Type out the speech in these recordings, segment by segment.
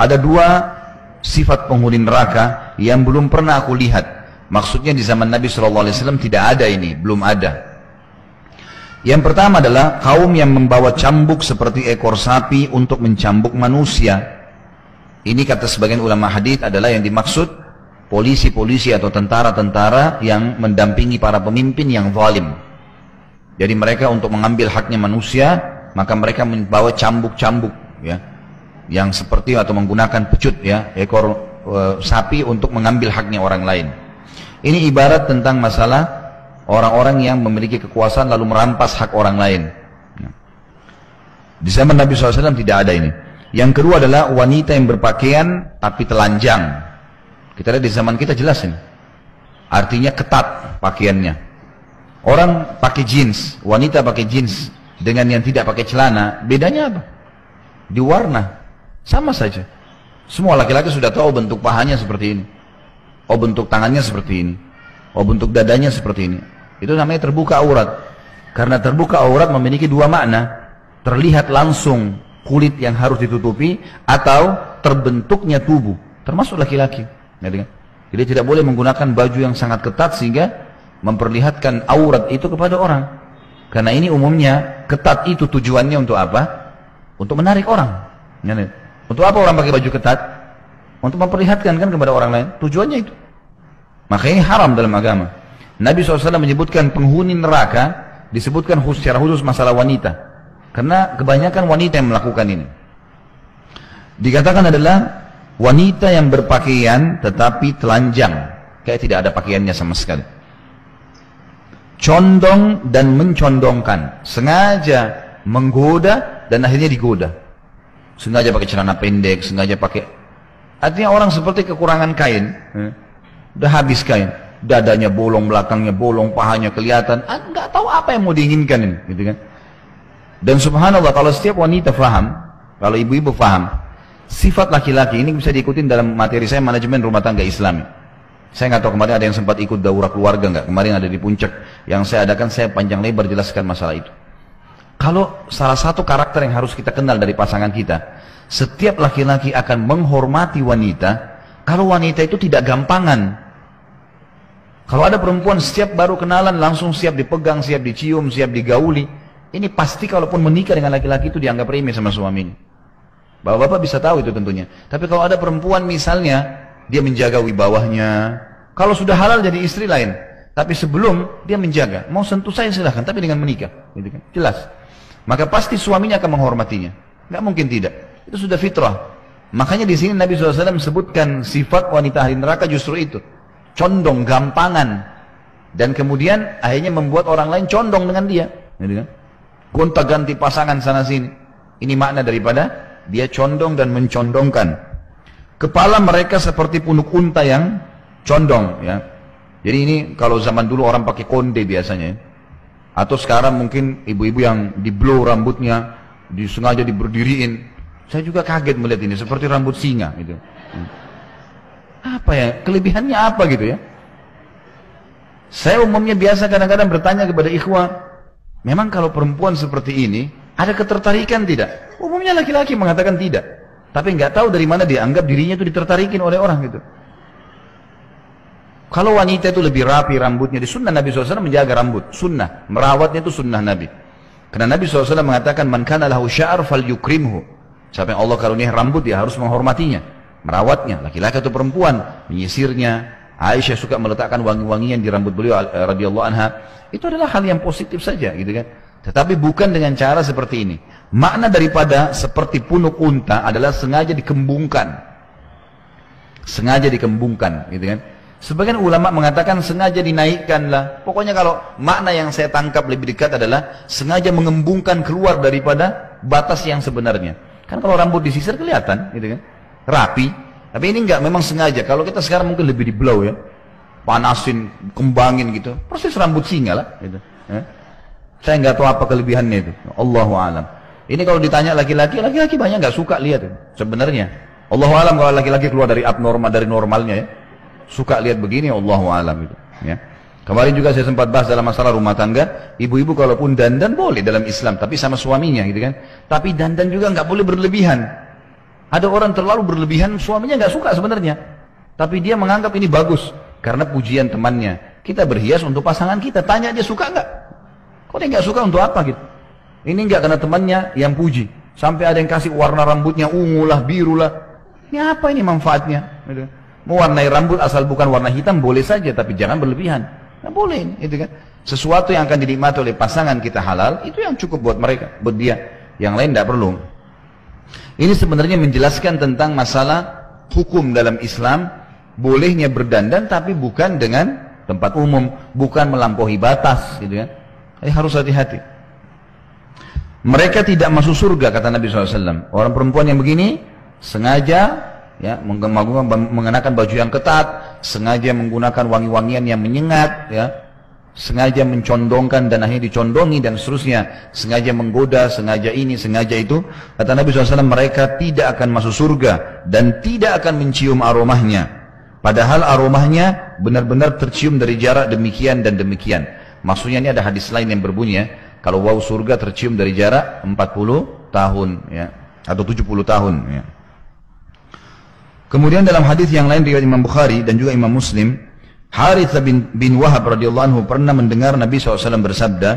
Ada dua sifat penghuni neraka yang belum pernah aku lihat. Maksudnya di zaman Nabi SAW tidak ada ini, belum ada. Yang pertama adalah kaum yang membawa cambuk seperti ekor sapi untuk mencambuk manusia. Ini kata sebagian ulama hadis adalah yang dimaksud polisi-polisi atau tentara-tentara yang mendampingi para pemimpin yang zalim. Jadi mereka untuk mengambil haknya manusia, maka mereka membawa cambuk-cambuk, ya, yang seperti atau menggunakan pecut, ya, ekor sapi untuk mengambil haknya orang lain. Ini ibarat tentang masalah orang-orang yang memiliki kekuasaan lalu merampas hak orang lain. Di zaman Nabi SAW tidak ada ini. Yang kedua adalah wanita yang berpakaian tapi telanjang. Kita lihat di zaman kita jelas ini. Artinya ketat pakaiannya. Orang pakai jeans, wanita pakai jeans dengan yang tidak pakai celana, bedanya apa? Di warna. Sama saja. Semua laki-laki sudah tahu bentuk pahanya seperti ini. Oh, bentuk tangannya seperti ini. Oh, bentuk dadanya seperti ini. Itu namanya terbuka aurat. Karena terbuka aurat memiliki dua makna. Terlihat langsung kulit yang harus ditutupi atau terbentuknya tubuh. Termasuk laki-laki. Jadi tidak boleh menggunakan baju yang sangat ketat sehingga memperlihatkan aurat itu kepada orang. Karena ini umumnya ketat itu tujuannya untuk apa? Untuk menarik orang. Untuk apa orang pakai baju ketat? Untuk memperlihatkan kan kepada orang lain. Tujuannya itu. Maka ini haram dalam agama. Nabi SAW menyebutkan penghuni neraka, disebutkan secara khusus masalah wanita. Karena kebanyakan wanita yang melakukan ini. Dikatakan adalah wanita yang berpakaian tetapi telanjang. Kayak tidak ada pakaiannya sama sekali. Condong dan mencondongkan. Sengaja menggoda dan akhirnya digoda. Sengaja pakai celana pendek, sengaja pakai. Artinya orang seperti kekurangan kain, udah habis kain, dadanya bolong, belakangnya bolong, pahanya kelihatan, nggak tahu apa yang mau diinginkan ini, gitu kan? Dan subhanallah kalau setiap wanita faham, kalau ibu-ibu faham, sifat laki-laki ini bisa diikutin dalam materi saya manajemen rumah tangga Islami. Saya nggak tahu kemarin ada yang sempat ikut daurah keluarga nggak? Kemarin ada di Puncak yang saya adakan, saya panjang lebar jelaskan masalah itu. Kalau salah satu karakter yang harus kita kenal dari pasangan kita, setiap laki-laki akan menghormati wanita kalau wanita itu tidak gampangan. Kalau ada perempuan setiap baru kenalan langsung siap dipegang, siap dicium, siap digauli, ini pasti kalaupun menikah dengan laki-laki itu dianggap remeh sama suaminya. Bapak-bapak bisa tahu itu tentunya. Tapi kalau ada perempuan misalnya dia menjaga wibawahnya, kalau sudah halal jadi istri lain, tapi sebelum dia menjaga, mau sentuh saya silahkan, tapi dengan menikah, gitu kan? Jelas. Maka pasti suaminya akan menghormatinya. Nggak mungkin tidak. Itu sudah fitrah. Makanya di sini Nabi SAW sebutkan sifat wanita ahli neraka justru itu. Condong, gampangan. Dan kemudian akhirnya membuat orang lain condong dengan dia. Gonta-ganti pasangan sana sini. Ini makna daripada dia condong dan mencondongkan. Kepala mereka seperti punuk unta yang condong. Ya. Jadi ini kalau zaman dulu orang pakai konde biasanya. Ya. Atau sekarang mungkin ibu-ibu yang di blow rambutnya, disengaja diberdiriin. Saya juga kaget melihat ini, seperti rambut singa gitu. Apa ya, kelebihannya apa gitu ya? Saya umumnya biasa kadang-kadang bertanya kepada ikhwah, memang kalau perempuan seperti ini, ada ketertarikan tidak? Umumnya laki-laki mengatakan tidak. Tapi nggak tahu dari mana dia anggap dirinya itu ditertarikin oleh orang gitu. Kalau wanita itu lebih rapi rambutnya, di sunnah Nabi SAW menjaga rambut, sunnah, merawatnya itu sunnah Nabi. Karena Nabi SAW mengatakan, man kana lahu sya'ar fal yukrimhu. Siapa yang Allah karunia rambut, dia harus menghormatinya, merawatnya, laki-laki atau perempuan, menyisirnya. Aisyah suka meletakkan wangi-wangian di rambut beliau radhiyallahu anha. Itu adalah hal yang positif saja, gitu kan. Tetapi bukan dengan cara seperti ini. Makna daripada seperti punuk unta adalah sengaja dikembungkan. Sengaja dikembungkan, gitu kan. Sebagian ulama mengatakan sengaja dinaikkan lah. Pokoknya kalau makna yang saya tangkap lebih dekat adalah sengaja mengembungkan keluar daripada batas yang sebenarnya. Kan kalau rambut disisir kelihatan, gitu kan, rapi. Tapi ini enggak, memang sengaja. Kalau kita sekarang mungkin lebih di blow ya, panasin, kembangin gitu. Proses rambut singa lah. Gitu. Saya nggak tahu apa kelebihannya itu. Allahu a'lam. Ini kalau ditanya laki-laki, laki-laki banyak nggak suka lihat itu. Sebenarnya. Allahu a'lam kalau laki-laki keluar dari abnormal, dari normalnya ya. Suka lihat begini, Allahu a'lam itu. Ya. Kemarin juga saya sempat bahas dalam masalah rumah tangga, ibu-ibu kalaupun dandan boleh dalam Islam, tapi sama suaminya gitu kan. Tapi dandan juga nggak boleh berlebihan. Ada orang terlalu berlebihan, suaminya nggak suka sebenarnya, tapi dia menganggap ini bagus karena pujian temannya. Kita berhias untuk pasangan kita, tanya dia suka nggak? Kok dia nggak suka untuk apa gitu? Ini nggak karena temannya yang puji, sampai ada yang kasih warna rambutnya ungu lah, biru lah. Ini apa ini manfaatnya? Gitu. Mewarnai rambut asal bukan warna hitam boleh saja, tapi jangan berlebihan. Nggak boleh, itu kan? Sesuatu yang akan dinikmati oleh pasangan kita halal, itu yang cukup buat mereka, buat dia. Yang lain tidak perlu. Ini sebenarnya menjelaskan tentang masalah hukum dalam Islam, bolehnya berdandan tapi bukan dengan tempat umum, bukan melampaui batas, gitu kan? Jadi harus hati-hati. Mereka tidak masuk surga, kata Nabi SAW. Orang perempuan yang begini sengaja ya mengenakan baju yang ketat, sengaja menggunakan wangi-wangian yang menyengat, ya, sengaja mencondongkan dan akhirnya dicondongi dan seterusnya, sengaja menggoda, sengaja ini, sengaja itu. Kata Nabi SAW, mereka tidak akan masuk surga dan tidak akan mencium aromahnya. Padahal aromahnya benar-benar tercium dari jarak demikian dan demikian. Maksudnya ini ada hadis lain yang berbunyi ya, kalau bau surga tercium dari jarak 40 tahun ya, atau 70 tahun ya. Kemudian dalam hadis yang lain riwayat Imam Bukhari dan juga Imam Muslim, Harits bin Wahab radhiyallahu anhu pernah mendengar Nabi SAW bersabda,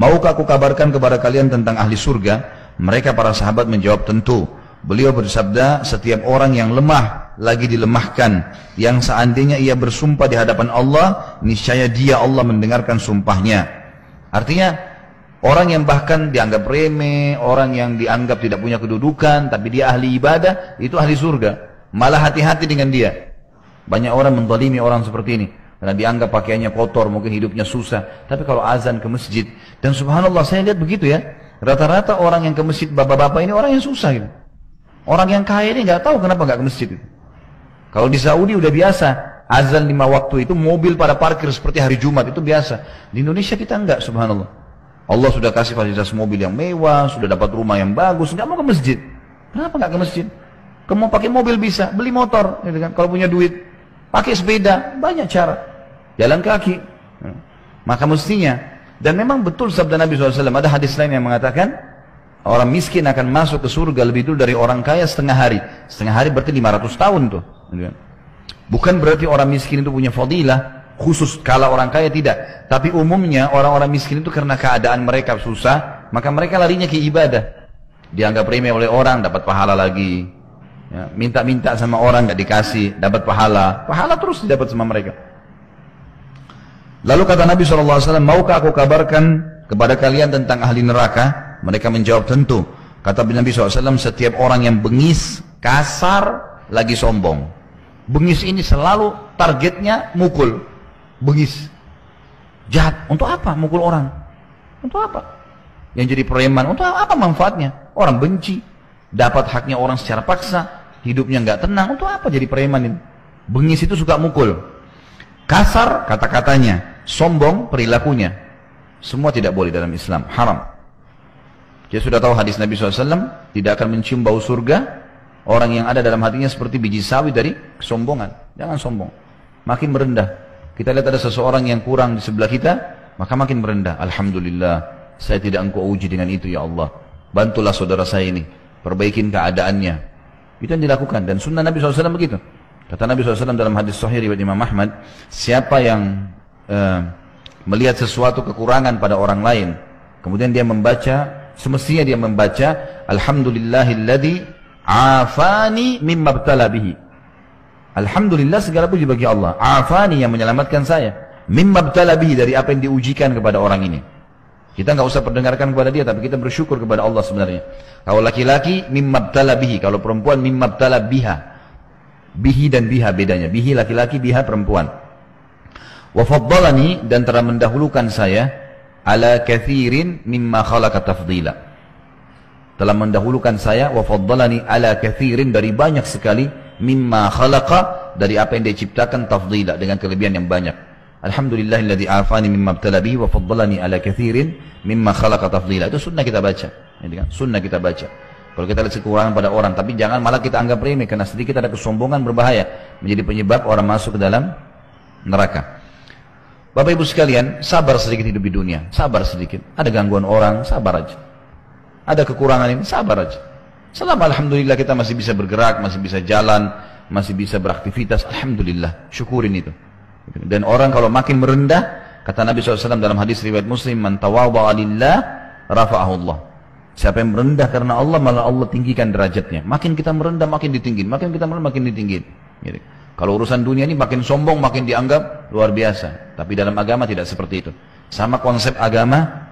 maukah aku kabarkan kepada kalian tentang ahli surga? Mereka para sahabat menjawab tentu. Beliau bersabda, setiap orang yang lemah lagi dilemahkan, yang seandainya ia bersumpah di hadapan Allah, niscaya dia Allah mendengarkan sumpahnya. Artinya orang yang bahkan dianggap remeh, orang yang dianggap tidak punya kedudukan, tapi dia ahli ibadah, itu ahli surga. Malah hati-hati dengan dia. Banyak orang menzalimi orang seperti ini karena dianggap pakaiannya kotor, mungkin hidupnya susah. Tapi kalau azan ke masjid, dan subhanallah saya lihat begitu ya, rata-rata orang yang ke masjid bapak-bapak ini orang yang susah gitu. Orang yang kaya ini nggak tahu kenapa nggak ke masjid itu. Kalau di Saudi udah biasa azan 5 waktu itu, mobil pada parkir seperti hari Jumat, itu biasa. Di Indonesia kita enggak, subhanallah. Allah sudah kasih fasilitas mobil yang mewah, sudah dapat rumah yang bagus, nggak mau ke masjid. Kenapa nggak ke masjid? Kamu pakai mobil bisa, beli motor, gitu kan? Kalau punya duit, pakai sepeda, banyak cara. Jalan kaki. Maka mestinya, dan memang betul sabda Nabi SAW, ada hadis lain yang mengatakan, orang miskin akan masuk ke surga lebih dulu dari orang kaya setengah hari. Setengah hari berarti 500 tahun tuh. Bukan berarti orang miskin itu punya fadilah, khusus kala orang kaya tidak. Tapi umumnya orang-orang miskin itu karena keadaan mereka susah, maka mereka larinya ke ibadah. Dianggap remeh oleh orang, dapat pahala lagi. Ya, minta-minta sama orang nggak dikasih, dapat pahala terus didapat sama mereka. Lalu kata Nabi SAW, maukah aku kabarkan kepada kalian tentang ahli neraka? Mereka menjawab tentu. Kata Nabi SAW, setiap orang yang bengis, kasar, lagi sombong. Bengis ini selalu targetnya mukul. Bengis, jahat. Untuk apa mukul orang? Untuk apa? Yang jadi preman, untuk apa manfaatnya? Orang benci, dapat haknya orang secara paksa, hidupnya nggak tenang, untuk apa jadi preman ini? Bengis itu suka mukul. Kasar kata-katanya, sombong perilakunya. Semua tidak boleh dalam Islam, haram. Dia sudah tahu hadis Nabi SAW, tidak akan mencium bau surga orang yang ada dalam hatinya seperti biji sawi dari kesombongan. Jangan sombong, makin merendah. Kita lihat ada seseorang yang kurang di sebelah kita, maka makin merendah. Alhamdulillah, saya tidak engkau uji dengan itu ya Allah. Bantulah saudara saya ini, perbaikin keadaannya. Itu yang dilakukan, dan sunnah Nabi SAW begitu. Kata Nabi SAW dalam hadis sahih riwayat Imam Ahmad, siapa yang melihat sesuatu kekurangan pada orang lain, kemudian dia membaca, semestinya dia membaca Alhamdulillahilladzi afani mimma btala bihi. Alhamdulillah, segala puji bagi Allah. Afani, yang menyelamatkan saya, mimma btala bihi, dari apa yang diujikan kepada orang ini. Kita nggak usah perdengarkan kepada dia, tapi kita bersyukur kepada Allah sebenarnya. Kalau laki-laki mimma btala bihi, kalau perempuan mimma btala biha. Bihi dan biha bedanya. Bihi laki-laki, biha perempuan. Wa faddalani, dan telah mendahulukan saya ala kathirin mimma khalaqa tafdila. Telah mendahulukan saya, wa faddalani ala kathirin, dari banyak sekali, mimma khalaqa, dari apa yang dia ciptakan, tafdila, dengan kelebihan yang banyak. Alhamdulillahilladzi afani mimma btala bihi wa faddalani ala kathirin mimma khalaqa tafdila. Itu sunnah kita baca. Sunnah kita baca. Kalau kita lihat kekurangan pada orang, tapi jangan malah kita anggap remeh, karena sedikit ada kesombongan berbahaya, menjadi penyebab orang masuk ke dalam neraka. Bapak Ibu sekalian, sabar sedikit hidup di dunia, sabar sedikit. Ada gangguan orang, sabar aja. Ada kekurangan ini, sabar aja. Selama alhamdulillah kita masih bisa bergerak, masih bisa jalan, masih bisa beraktivitas, alhamdulillah, syukurin itu. Dan orang kalau makin merendah, kata Nabi SAW dalam hadis riwayat Muslim, man tawadha'a lillah rafa'ahu Allah. Siapa yang merendah karena Allah, malah Allah tinggikan derajatnya. Makin kita merendah, makin ditinggiin. Makin kita merendah, makin ditinggiin. Gitu. Kalau urusan dunia ini makin sombong, makin dianggap luar biasa. Tapi dalam agama tidak seperti itu. Sama konsep agama,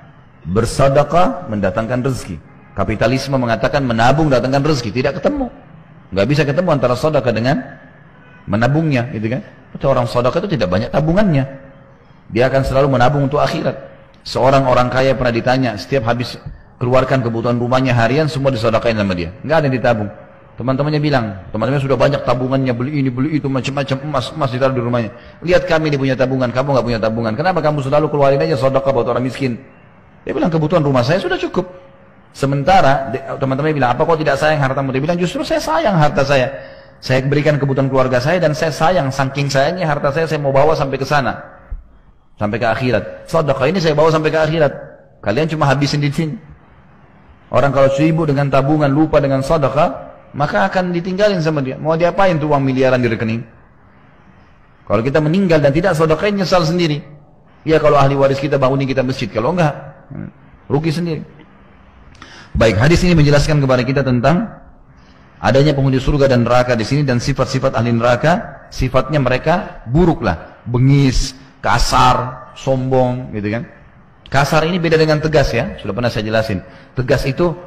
bersedekah mendatangkan rezeki. Kapitalisme mengatakan menabung datangkan rezeki, tidak ketemu. Nggak bisa ketemu antara sedekah dengan menabungnya, gitu kan? Itu orang sedekah itu tidak banyak tabungannya. Dia akan selalu menabung untuk akhirat. Seorang orang kaya pernah ditanya, setiap habis keluarkan kebutuhan rumahnya harian semua disedekahin sama dia. Nggak ada yang ditabung. Teman-temannya bilang, teman-temannya sudah banyak tabungannya, beli ini, beli itu, macam-macam emas ditaruh di rumahnya. Lihat kami ini punya tabungan, kamu nggak punya tabungan. Kenapa kamu selalu keluarin aja sedekah buat orang miskin? Dia bilang kebutuhan rumah saya sudah cukup. Sementara teman-teman bilang, apa kau tidak sayang hartamu? Dia bilang, justru saya sayang harta saya. Saya berikan kebutuhan keluarga saya dan saya sayang, saking sayangnya harta saya mau bawa sampai ke sana. Sampai ke akhirat. Sedekah ini saya bawa sampai ke akhirat. Kalian cuma habisin di sini. Orang kalau sibuk dengan tabungan, lupa dengan sedekah, maka akan ditinggalin sama dia. Mau diapain tuh uang miliaran di rekening? Kalau kita meninggal dan tidak sedekah, nyesal sendiri. Ya kalau ahli waris kita bangunin kita masjid, kalau enggak, rugi sendiri. Baik, hadis ini menjelaskan kepada kita tentang adanya penghuni surga dan neraka di sini dan sifat-sifat ahli neraka, sifatnya mereka buruklah, bengis, kasar, sombong, gitu kan. Kasar ini beda dengan tegas ya, sudah pernah saya jelasin. Tegas itu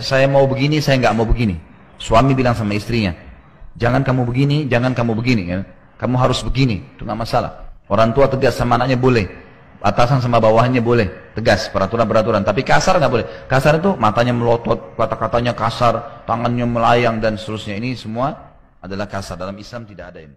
saya mau begini, saya nggak mau begini. Suami bilang sama istrinya, jangan kamu begini, jangan kamu begini, ya. Kamu harus begini, itu nggak masalah. Orang tua tegas sama anaknya boleh. Atasan sama bawahannya boleh, tegas, peraturan-peraturan. Tapi kasar nggak boleh. Kasar itu matanya melotot, kata-katanya kasar, tangannya melayang dan seterusnya. Ini semua adalah kasar. Dalam Islam tidak ada ini.